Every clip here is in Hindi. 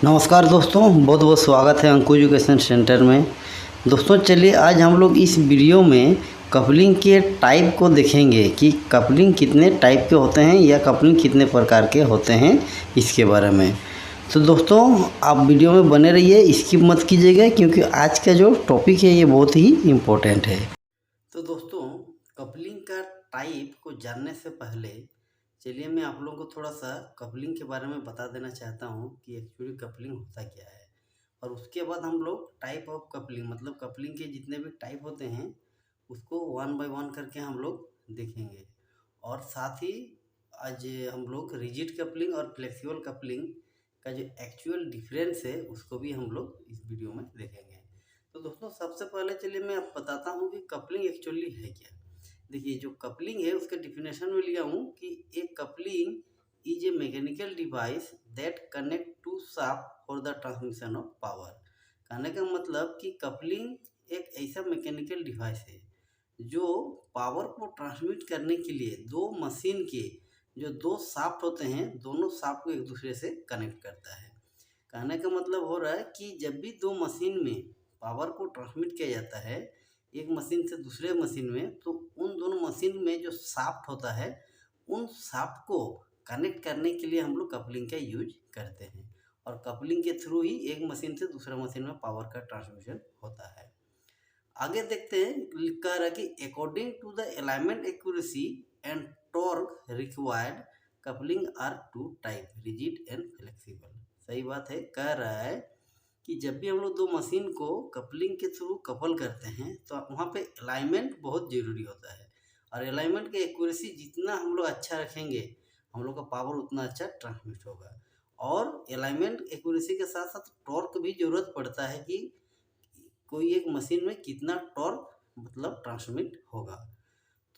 नमस्कार दोस्तों, बहुत बहुत स्वागत है अंकुर एजुकेशन सेंटर में। दोस्तों चलिए आज हम लोग इस वीडियो में कपलिंग के टाइप को देखेंगे कि कपलिंग कितने टाइप के होते हैं या कपलिंग कितने प्रकार के होते हैं इसके बारे में। तो दोस्तों आप वीडियो में बने रहिए, स्किप मत कीजिएगा क्योंकि आज का जो टॉपिक है ये बहुत ही इम्पोर्टेंट है। तो दोस्तों कपलिंग का टाइप को जानने से पहले चलिए मैं आप लोगों को थोड़ा सा कपलिंग के बारे में बता देना चाहता हूँ कि एक्चुअली कपलिंग होता क्या है। और उसके बाद हम लोग टाइप ऑफ कपलिंग मतलब कपलिंग के जितने भी टाइप होते हैं उसको वन बाय वन करके हम लोग देखेंगे। और साथ ही आज हम लोग रिजिड कपलिंग और फ्लेक्सिबल कपलिंग का जो एक्चुअल डिफरेंस है उसको भी हम लोग इस वीडियो में देखेंगे। तो दोस्तों सबसे पहले चलिए मैं आप बताता हूँ कि कपलिंग एक्चुअली है क्या। देखिए जो कपलिंग है उसके डिफिनेशन में लिया हूँ कि एक coupling is a mechanical device that connect two shaft for the transmission of power. कहने का मतलब कि कपलिंग एक ऐसा मैकेनिकल डिवाइस है जो पावर को ट्रांसमिट करने के लिए दो मशीन के जो दो शाफ्ट होते हैं दोनों शाफ्ट को एक दूसरे से कनेक्ट करता है। कहने का मतलब हो रहा है कि जब भी दो मशीन में पावर को ट्रांसमिट किया जाता है एक मशीन से दूसरे मशीन में, तो उन दोनों मशीन में जो शाफ्ट होता है उन शाफ्ट को कनेक्ट करने के लिए हम लोग कपलिंग का यूज करते हैं। और कपलिंग के थ्रू ही एक मशीन से दूसरा मशीन में पावर का ट्रांसमिशन होता है। आगे देखते हैं, कह रहा है कि according to the alignment accuracy and torque required coupling are two type, rigid and flexible. सही बात है, कह रहा है कि जब भी हम लोग दो मशीन को कपलिंग के थ्रू कपल करते हैं तो वहाँ पे अलाइनमेंट बहुत ज़रूरी होता है। और अलाइनमेंट की एक्यूरेसी जितना हम लोग अच्छा रखेंगे हम लोग का पावर उतना अच्छा ट्रांसमिट होगा। और अलाइनमेंट एक्यूरेसी के साथ साथ टॉर्क भी ज़रूरत पड़ता है कि कोई एक मशीन में कितना टॉर्क मतलब ट्रांसमिट होगा।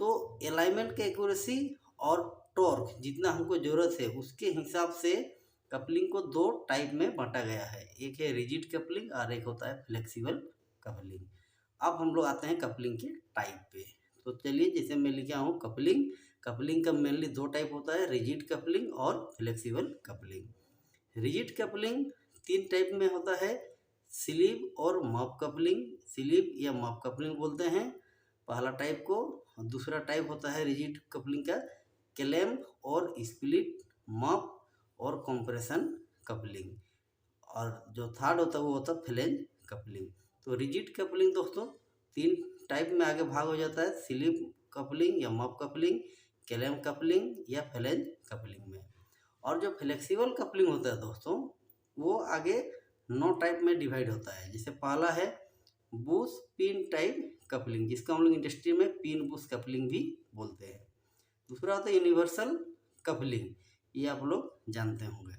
तो अलाइनमेंट के एक्यूरेसी और टॉर्क जितना हमको ज़रूरत है उसके हिसाब से कपलिंग को दो टाइप में बांटा गया है, एक है रिजिड कपलिंग और एक होता है फ्लेक्सिबल कपलिंग। अब हम लोग आते हैं कपलिंग के टाइप पे। तो चलिए जैसे मैं लिखा हूँ कपलिंग, कपलिंग का मेनली दो टाइप होता है, रिजिड कपलिंग और फ्लेक्सिबल कपलिंग। रिजिड कपलिंग तीन टाइप में होता है, स्लीव और मफ कपलिंग। स्लीव या मफ कपलिंग बोलते हैं पहला टाइप को। दूसरा टाइप होता है रिजिड कपलिंग का क्लैम्प और स्प्लिट मफ और कंप्रेशन कपलिंग। और जो थर्ड होता है वो होता है फ्लेंज कपलिंग। तो रिजिड कपलिंग दोस्तों तीन टाइप में आगे भाग हो जाता है, स्लीव कपलिंग या मफ कपलिंग, क्लैम्प कपलिंग या फ्लेंज कपलिंग में। और जो फ्लेक्सिबल कपलिंग होता है दोस्तों वो आगे 9 टाइप में डिवाइड होता है। जैसे पहला है बुश पिन टाइप कपलिंग, जिसको हम लोग इंडस्ट्री में पिन बुश कपलिंग भी बोलते हैं। दूसरा होता है यूनिवर्सल कपलिंग, ये आप लोग जानते होंगे।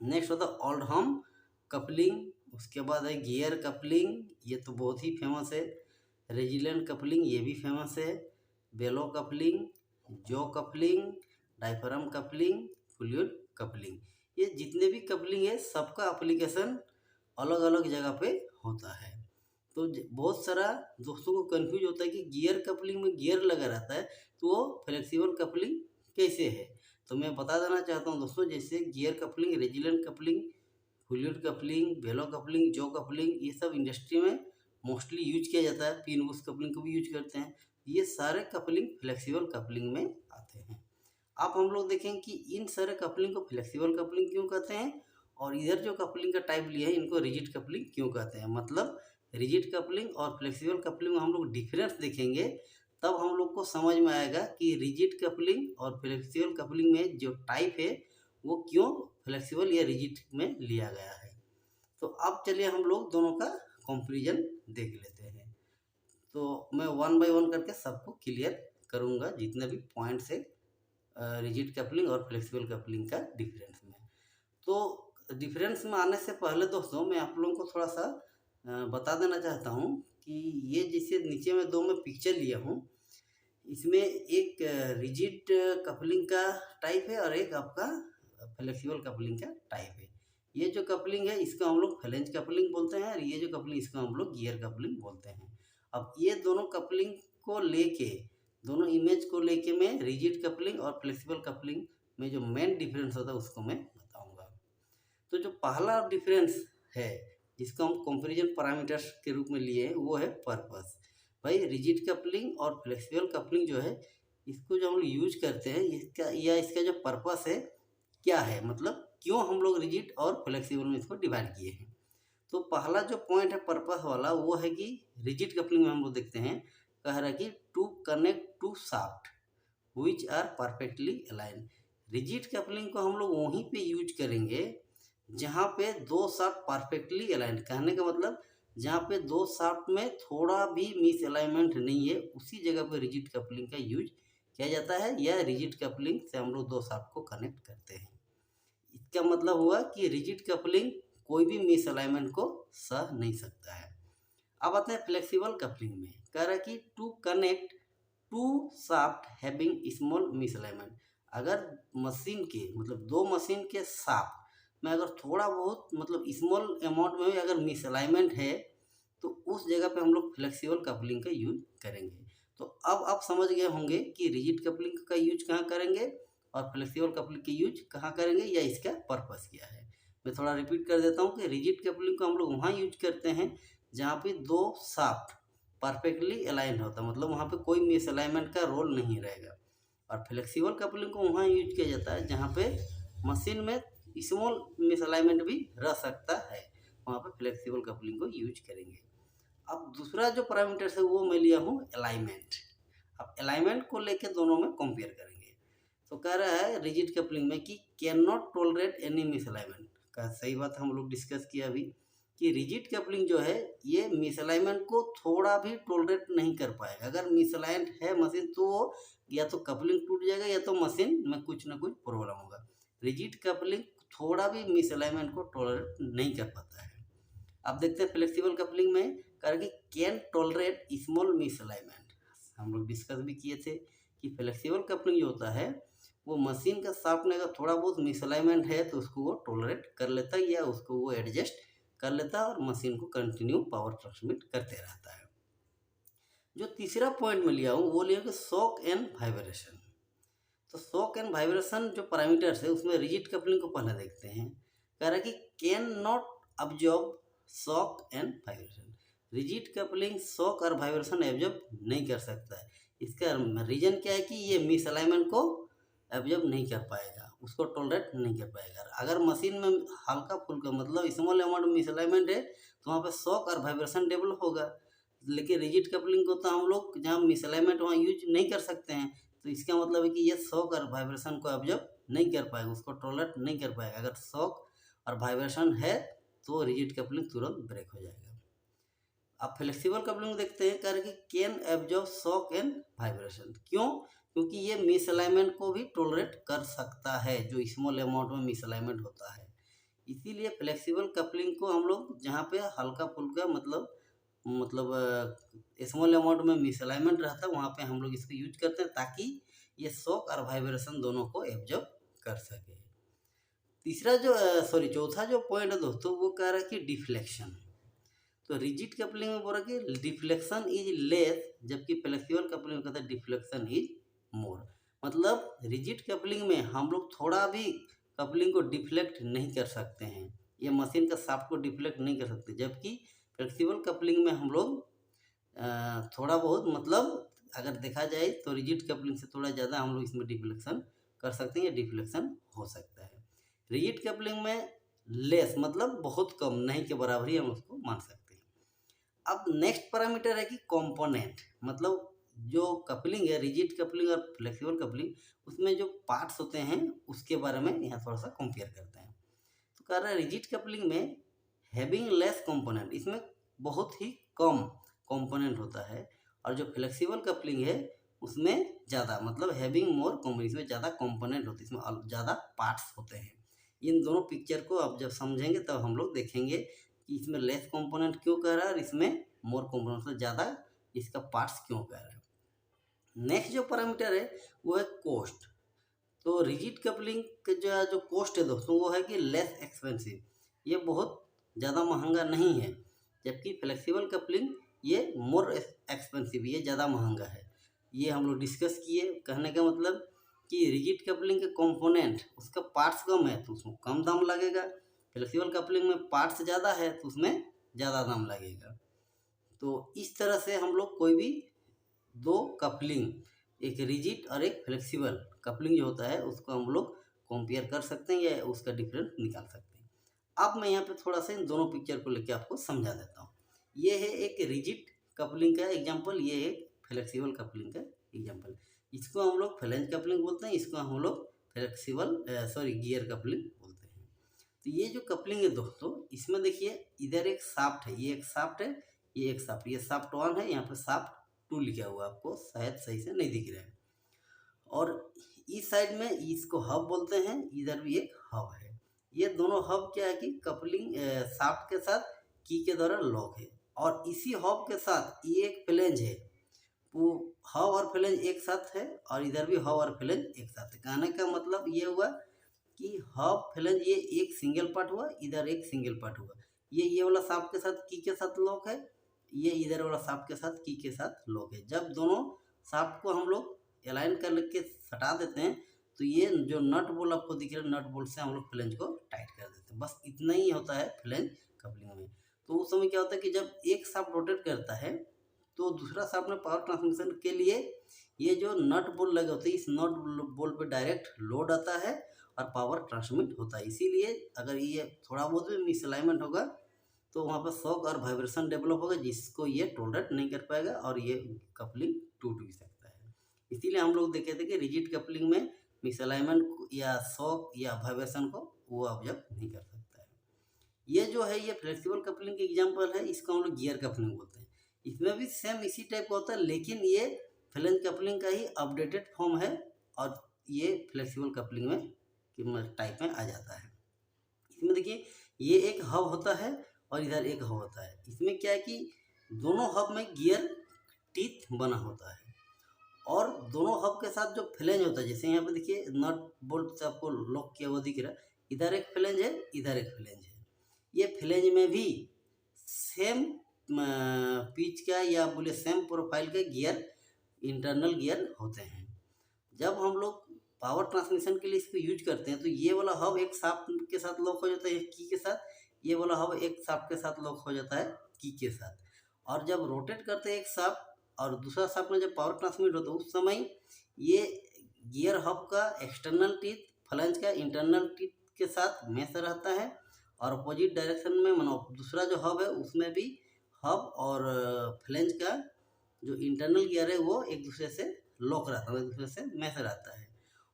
नेक्स्ट होता है ओल्डहम कपलिंग, उसके बाद है गियर कपलिंग, ये तो बहुत ही फेमस है। रेजिलेंट कपलिंग ये भी फेमस है। बेलो coupling, jaw coupling, diaphragm coupling, fluid coupling. ये जितने भी कपलिंग है सबका एप्लीकेशन अलग अलग जगह पे होता है। तो बहुत सारा दोस्तों को कंफ्यूज होता है कि गियर कपलिंग में गियर लगा रहता है तो वो फ्लेक्सिबल कपलिंग कैसे है। तो मैं बता देना चाहता हूँ दोस्तों, जैसे gear coupling, resilient coupling, fluid coupling, bellow coupling, jaw coupling, ये सब इंडस्ट्री में मोस्टली यूज किया जाता है। पिन बुश कपलिंग को भी यूज करते हैं। ये सारे कपलिंग फ्लेक्सिबल कपलिंग में आते हैं। अब हम लोग देखें कि इन सारे कपलिंग को फ्लेक्सिबल कपलिंग क्यों कहते हैं और इधर जो कपलिंग का टाइप लिया है इनको रिजिड कपलिंग क्यों कहते हैं। मतलब रिजिड कपलिंग और फ्लेक्सिबल कपलिंग में हम लोग डिफरेंस देखेंगे तब हम लोग को समझ में आएगा कि रिजिड कपलिंग और फ्लेक्सिबल कपलिंग में जो टाइप है वो क्यों फ्लेक्सिबल या रिजिड में लिया गया है। तो अब चलिए हम लोग दोनों का कंपैरिजन देख लेते हैं। तो मैं वन बाय वन करके सबको क्लियर करूँगा जितने भी पॉइंट्स है रिजिड कपलिंग और फ्लेक्सिबल कपलिंग का डिफरेंस में। तो डिफरेंस में आने से पहले दोस्तों मैं आप लोगों को थोड़ा सा बता देना चाहता हूँ कि ये जैसे नीचे में दो मैं पिक्चर लिया हूँ, इसमें एक रिजिड कपलिंग का टाइप है और एक आपका फ्लेक्सिबल कपलिंग का टाइप है। ये जो कपलिंग है इसको हम लोग फ्लेंज कपलिंग बोलते हैं और ये जो कपलिंग इसको हम लोग गियर कपलिंग बोलते हैं। अब ये दोनों कपलिंग को लेके, दोनों इमेज को लेके मैं रिजिड कपलिंग और फ्लेक्सिबल कपलिंग में जो मेन डिफरेंस होता है उसको मैं बताऊंगा। तो जो पहला डिफरेंस है जिसको हम कंपैरिजन पैरामीटर्स के रूप में लिए हैं वो है पर्पस। भाई रिजिड कपलिंग और फ्लेक्सिबल कपलिंग जो है इसको जो हम लोग यूज करते हैं इसका जो पर्पस है क्या है, मतलब क्यों हम लोग रिजिड और फ्लेक्सिबल में इसको डिवाइड किए हैं। तो पहला जो पॉइंट है पर्पस वाला वो है कि रिजिड कपलिंग में हम लोग देखते हैं कह रहा है कि to connect two shaft which are perfectly align. Rigid coupling को हम लोग वहीं पे यूज करेंगे जहाँ पे दो शाफ्ट परफेक्टली अलाइन, कहने का मतलब जहाँ पे दो शाफ्ट में थोड़ा भी मिस अलाइनमेंट नहीं है उसी जगह पे रिजिड कपलिंग का यूज किया जाता है, या रिजिड कपलिंग से हम लोग दो शाफ्ट को कनेक्ट करते हैं। इसका मतलब हुआ कि रिजिड कपलिंग कोई भी मिस अलाइनमेंट को सह नहीं सकता है। अब आते हैं फ्लेक्सिबल कपलिंग में, कह रहा है कि to connect two shaft having small misalignment. अगर मशीन के मतलब दो मशीन के शाफ्ट में अगर थोड़ा बहुत मतलब स्मॉल अमाउंट में भी अगर मिस अलाइनमेंट है तो उस जगह पे हम लोग फ्लेक्सिबल कपलिंग का यूज करेंगे। तो अब आप समझ गए होंगे कि रिजिड कपलिंग का यूज कहाँ करेंगे और फ्लेक्सिबल कपलिंग का यूज कहाँ करेंगे या इसका पर्पस क्या है। मैं थोड़ा रिपीट कर देता हूँ कि रिजिड कपलिंग को हम लोग वहाँ यूज करते हैं जहाँ पे दो शाफ्ट परफेक्टली अलाइन होता है, मतलब वहाँ पे कोई मिस अलाइनमेंट का रोल नहीं रहेगा। और फ्लेक्सिबल कपलिंग को वहाँ यूज किया जाता है जहाँ पे मशीन में स्मॉल मिस अलाइनमेंट भी रह सकता है, वहाँ पे फ्लेक्सिबल कपलिंग को यूज करेंगे। अब दूसरा जो पैरामीटर्स है वो मैं लिया हूँ अलाइनमेंट। अब अलाइनमेंट को लेके दोनों में कंपेयर करेंगे। तो कह रहा है रिजिड कपलिंग में कि can not tolerate any miss alignment का, सही बात हम लोग डिस्कस किया अभी कि रिजिड कपलिंग जो है ये मिस अलाइनमेंट को थोड़ा भी टॉलरेट नहीं कर पाएगा। अगर मिस अलाइंड है मशीन तो वो या तो कपलिंग टूट जाएगा या तो मशीन में कुछ ना कुछ प्रॉब्लम होगा। रिजिड कपलिंग थोड़ा भी मिस अलाइनमेंट को टॉलरेट नहीं कर पाता है। अब देखते हैं फ्लेक्सिबल कपलिंग में करके can tolerate small miss alignment. हम लोग डिस्कस भी किए थे कि फ्लेक्सिबल कपलिंग जो होता है वो मशीन का शाफ्ट में अगर थोड़ा बहुत मिस अलाइनमेंट है तो उसको वो टॉलरेट कर लेता है या उसको वो एडजस्ट कर लेता है और मशीन को कंटिन्यू पावर ट्रांसमिट करते रहता है। जो तीसरा पॉइंट में लिया हूँ वो लिया कि शॉक एंड वाइब्रेशन। तो शॉक एंड वाइब्रेशन जो पैरामीटर्स है उसमें रिजिड कपलिंग को पहले देखते हैं। कह रहा है कि can not absorb shock and vibration. Rigid coupling shock और वाइब्रेशन एब्जॉर्ब नहीं कर सकता है। इसका रीजन क्या है कि ये मिस अलाइनमेंट को एब्जॉर्ब नहीं कर पाएगा, उसको टॉलरेट नहीं कर पाएगा। अगर मशीन में हल्का फुल्का मतलब स्मॉल अमाउंट में मिस अलाइनमेंट है तो वहाँ पे शॉक और वाइब्रेशन डेवलप होगा। लेकिन रिजिड कपलिंग को तो हम लोग जहाँ मिस अलाइनमेंट वहाँ यूज नहीं कर सकते हैं, तो इसका मतलब है कि ये शॉक और वाइब्रेशन को एब्जॉर्ब नहीं कर पाएगा, उसको टॉलरेट नहीं कर पाएगा। अगर शॉक और वाइब्रेशन है तो रिजिड कपलिंग तुरंत ब्रेक हो जाएगा। अब फ्लेक्सिबल कपलिंग देखते हैं कर कि can absorb shock and vibration. क्यों? क्योंकि ये मिस अलाइनमेंट को भी टॉलरेट कर सकता है जो स्मॉल अमाउंट में मिस अलाइनमेंट होता है। इसीलिए फ्लेक्सिबल कपलिंग को हम लोग जहाँ पे हल्का फुल्का मतलब स्मॉल अमाउंट में मिस अलाइनमेंट रहता है वहाँ पे हम लोग इसको यूज करते हैं ताकि ये शॉक और वाइब्रेशन दोनों को एब्जॉर्ब कर सके। चौथा जो पॉइंट है दोस्तों वो कह रहा है कि डिफ्लेक्शन। तो रिजिड कपलिंग में बोल रहा है कि डिफ्लेक्शन इज लेस, जबकि फ्लेक्सिबल कपलिंग में कहता है डिफ्लेक्शन इज मोर। मतलब रिजिड कपलिंग में हम लोग थोड़ा भी कपलिंग को डिफ्लेक्ट नहीं कर सकते हैं, ये मशीन का शाफ्ट को डिफ्लेक्ट नहीं कर सकते, जबकि फ्लेक्सिबल कपलिंग में हम लोग थोड़ा बहुत मतलब अगर देखा जाए तो रिजिड कपलिंग से थोड़ा ज़्यादा हम लोग इसमें डिफ्लेक्शन कर सकते हैं या डिफ्लेक्शन हो सकता है। रिजिड कपलिंग में लेस मतलब बहुत कम, नहीं के बराबर ही हम उसको मान सकते हैं। अब नेक्स्ट पैरामीटर है कि कंपोनेंट, मतलब जो कपलिंग है रिजिड कपलिंग और फ्लेक्सिबल कपलिंग उसमें जो पार्ट्स होते हैं उसके बारे में यहाँ थोड़ा सा कंपेयर करते हैं। तो कह रहा है रिजिड कपलिंग में हैविंग लेस कंपोनेंट, इसमें बहुत ही कम कंपोनेंट होता है, और जो फ्लेक्सिबल कपलिंग है उसमें ज़्यादा मतलब हैविंग मोर कंपोनेंट, इसमें ज़्यादा कंपोनेंट होते हैं, इसमें ज़्यादा पार्ट्स होते हैं। इन दोनों पिक्चर को आप जब समझेंगे तब हम लोग देखेंगे कि इसमें लेस कंपोनेंट क्यों कह रहा है और इसमें मोर कंपोनेंट से ज़्यादा इसका पार्ट्स क्यों कह रहा है। नेक्स्ट जो पैरामीटर है वो है कॉस्ट। तो रिजिड कपलिंग का जो कॉस्ट है दोस्तों वो है कि लेस एक्सपेंसिव, ये बहुत ज़्यादा महंगा नहीं है, जबकि फ्लेक्सिबल कपलिंग ये मोर एक्सपेंसिव, ये ज़्यादा महंगा है। ये हम लोग डिस्कस किए। कहने का मतलब कि रिजिड कपलिंग के कंपोनेंट उसका पार्ट्स कम है तो उसमें कम दाम लगेगा, फ्लेक्सिबल कपलिंग में पार्ट्स ज़्यादा है तो उसमें ज़्यादा दाम लगेगा। तो इस तरह से हम लोग कोई भी दो कपलिंग, एक रिजिड और एक फ्लेक्सिबल कपलिंग जो होता है उसको हम लोग कंपेयर कर सकते हैं या उसका डिफरेंस निकाल सकते हैं। अब मैं यहाँ पे थोड़ा सा इन दोनों पिक्चर को लेकर आपको समझा देता हूँ। ये है एक रिजिड कपलिंग का एग्जांपल, ये है फ्लेक्सिबल कपलिंग का एग्जांपल। इसको हम लोग फ्लैंज कपलिंग बोलते हैं, इसको हम लोग फ्लेक्सिबल गियर कपलिंग बोलते हैं। तो ये जो कपलिंग है दोस्तों, इसमें देखिए इधर एक शाफ्ट है, ये एक शाफ्ट है, ये एक शाफ्ट, ये शाफ्ट 1 है, यहाँ पे शाफ्ट 2 लिखा हुआ आपको शायद सही से नहीं दिख रहा है। और इस साइड में इसको हब बोलते हैं, इधर भी एक हब है। ये दोनों हब क्या है कि कपलिंग शाफ्ट के साथ की के द्वारा लॉक है। और इसी हब के साथ ये एक फ्लैंज है, वो हब और फ्लैंज एक साथ है और इधर भी हब और फ्लैंज एक साथ है। कहने का मतलब ये हुआ कि हब फ्लैंज ये एक सिंगल पार्ट हुआ, इधर एक सिंगल पार्ट हुआ। ये वाला शाफ्ट के साथ की के साथ लॉक है, ये इधर वाला शाफ्ट के साथ की के साथ लॉक है। जब दोनों शाफ्ट को हम लोग अलाइन कर के सटा देते हैं तो ये जो नट बोल्ट आपको दिख रहा है, नट बोल्ट से हम लोग फ्लैंज को टाइट कर देते हैं। बस इतना ही होता है फ्लैंज कपलिंग में। तो उस समय क्या होता है कि जब एक शाफ्ट रोटेट करता है तो दूसरा शाफ्ट में पावर ट्रांसमिशन के लिए ये जो नट बोल्ट लगे होते हैं, इस नट बोल्ट पे डायरेक्ट लोड आता है और पावर ट्रांसमिट होता है। इसीलिए अगर ये थोड़ा बहुत भी मिसअलाइनमेंट होगा तो वहाँ पर शॉक और वाइब्रेशन डेवलप होगा, जिसको ये टॉलरेट नहीं कर पाएगा और ये कपलिंग टूट भी सकता है। इसीलिए हम लोग देखे थे कि रिजिड कपलिंग में मिसअलाइनमेंट या शॉक या वाइब्रेशन को वो ऑब्जर्व नहीं कर सकता है। ये जो है ये फ्लेक्सिबल कपलिंग की एग्जांपल है, इसको हम लोग गियर कपलिंग बोलते हैं। इसमें भी सेम इसी टाइप का होता है, लेकिन ये फ्लैंज कपलिंग का ही अपडेटेड फॉर्म है और ये फ्लेक्सिबल कपलिंग में टाइप में आ जाता है। इसमें देखिए ये एक हब होता है और इधर एक हब होता है। इसमें क्या है कि दोनों हब में गियर टीथ बना होता है और दोनों हब के साथ जो फ्लैंज होता है, जैसे यहाँ पे देखिए नट बोल्ट से आपको लॉक किया हुआ दिख रहा है, इधर एक फ्लैंज है, इधर एक फ्लैंज है। ये फ्लैंज में भी सेम पिच का या बोले सेम प्रोफाइल के गियर, इंटरनल गियर होते हैं। जब हम लोग पावर ट्रांसमिशन के लिए इसको यूज करते हैं तो ये वाला हब एक शाफ्ट के साथ लॉक हो जाता है की के साथ, ये वाला हब एक शाफ्ट के साथ लॉक हो जाता है की के साथ। और जब रोटेट करते हैं एक शाफ्ट और दूसरा शाफ्ट में जब पावर ट्रांसमिट होता है उस समय ये गियर हब का एक्सटर्नल टीथ फ्लैंज का इंटरनल टीथ के साथ मैच रहता है और अपोजिट डायरेक्शन में मानो दूसरा जो हब है उसमें भी हब और फ्लैंज का जो इंटरनल गियर है वो एक दूसरे से लॉक रहता है, एक दूसरे से मैच रहता है।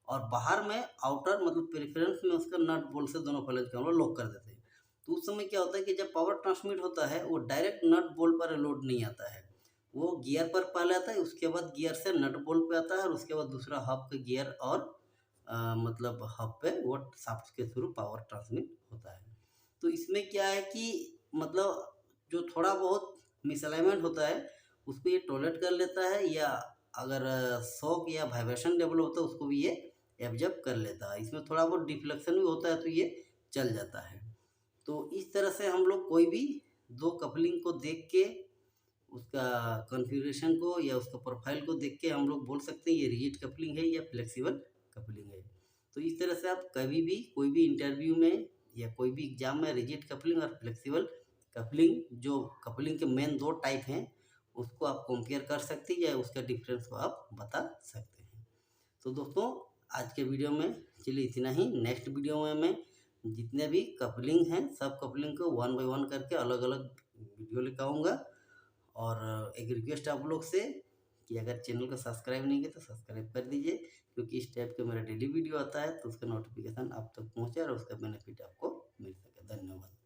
और बाहर में आउटर मतलब प्रेफरेंस में उसका नट बोल्ट से दोनों फ्लैंज को हम लोग लॉक कर देते हैं। तो उस समय क्या होता है कि जब पावर ट्रांसमिट होता है वो डायरेक्ट नट बोल्ट पर लोड नहीं आता है, वो गियर पर पहले आता है, उसके बाद गियर से नट बोल्ट पे आता है और उसके बाद दूसरा हब के गियर और मतलब हब पे वो शाफ्ट के थ्रू पावर ट्रांसमिट होता है। तो इसमें क्या है कि मतलब जो थोड़ा बहुत मिसअलाइनमेंट होता है उसको ये टॉलरेट कर लेता है, या अगर शॉक या वाइब्रेशन डेवलप होता है उसको भी ये एब्जॉर्ब कर लेता है। इसमें थोड़ा बहुत डिफ्लेक्शन भी होता है तो ये चल जाता है। तो इस तरह से हम लोग कोई भी दो कपलिंग को देख के उसका कॉन्फ़िगरेशन को या उसका प्रोफाइल को देख के हम लोग बोल सकते हैं ये रिजिड कपलिंग है या फ्लेक्सिबल कपलिंग है। तो इस तरह से आप कभी भी कोई भी इंटरव्यू में या कोई भी एग्जाम में रिजिड कपलिंग और फ्लेक्सिबल कपलिंग जो कपलिंग के मेन दो टाइप हैं उसको आप कंपेयर कर सकते हैं या उसका डिफरेंस को आप बता सकते हैं। तो दोस्तों आज के वीडियो में चलिए इतना ही। नेक्स्ट वीडियो में मैं जितने भी कपलिंग हैं सब कपलिंग को 1 बाय 1 करके अलग अलग वीडियो लेकर आऊँगा। और एक रिक्वेस्ट आप लोग से कि अगर चैनल को सब्सक्राइब नहीं किया तो सब्सक्राइब कर दीजिए, क्योंकि इस टाइप का मेरा डेली वीडियो आता है तो उसका नोटिफिकेशन आप तक पहुँचे और उसका बेनिफिट आपको मिल सके। धन्यवाद।